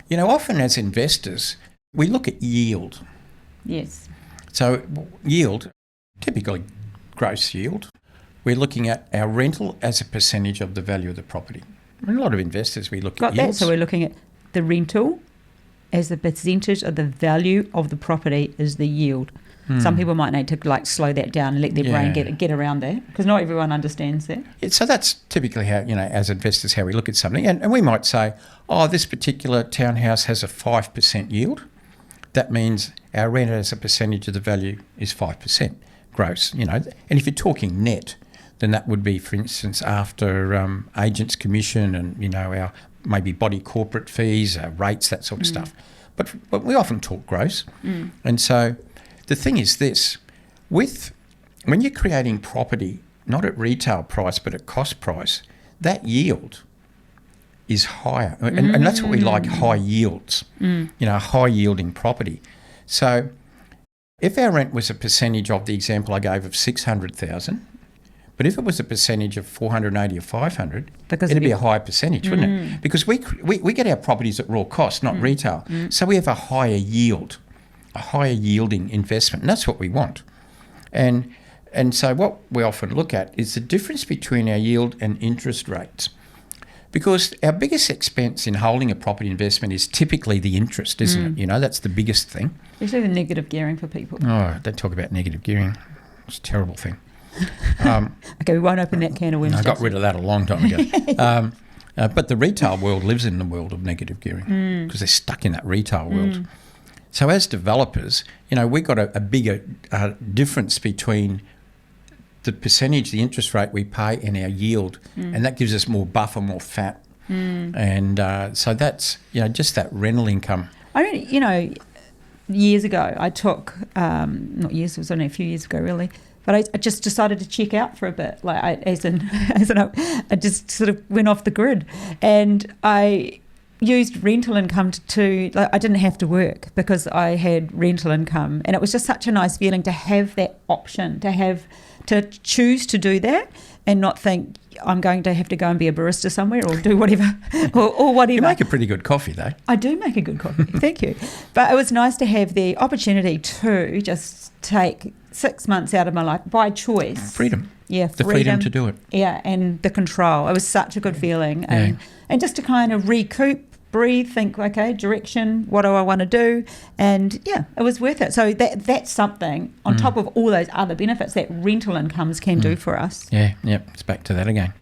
You know, often as investors, we look at yield. Yes. So yield, typically gross yield, we're looking at our rental as a percentage of the value of the property. I mean, a lot of investors, we look at yields. So we're looking at the rental as a percentage of the value of the property is the yield. Some people might need to slow that down and let their brain get around that, because not everyone understands that. Yeah, so that's typically how, as investors, how we look at something. And we might say, this particular townhouse has a 5% yield. That means our rent as a percentage of the value is 5% gross, And if you're talking net, then that would be, for instance, after agents' commission and, our maybe body corporate fees, rates, that sort of stuff. But we often talk gross. And so the thing is this, when you're creating property, not at retail price but at cost price, that yield is higher. And that's what we like, high yields, high yielding property. So if our rent was a percentage of the example I gave of 600,000, but if it was a percentage of 480 or 500, it'd be a higher percentage, wouldn't it? Because we get our properties at raw cost, not retail. So we have a higher yield, a higher yielding investment, and that's what we want. And so what we often look at is the difference between our yield and interest rates. Because our biggest expense in holding a property investment is typically the interest, isn't it? That's the biggest thing. Especially the negative gearing for people. Oh, don't talk about negative gearing. It's a terrible thing. Okay, we won't open that can of worms. I got rid of that a long time ago. But the retail world lives in the world of negative gearing because they're stuck in that retail world. So as developers, we've got a bigger difference between the percentage, the interest rate we pay and our yield, and that gives us more buffer, more fat. And so that's, just that rental income. I mean, years ago I took, not years, it was only a few years ago really, but I just decided to check out for a bit, I just sort of went off the grid, and I used rental income to I didn't have to work because I had rental income, and it was just such a nice feeling to have that option, to choose to do that and not think I'm going to have to go and be a barista somewhere or do whatever or whatever. You make a pretty good coffee though. I do make a good coffee, thank you. But it was nice to have the opportunity to just take 6 months out of my life by choice. Freedom. Yeah, the freedom to do it. Yeah, and the control. It was such a good feeling. And just to kind of recoup, breathe, think, okay, direction, what do I want to do? And yeah, it was worth it. So that's something on top of all those other benefits that rental incomes can do for us. Yeah, it's back to that again.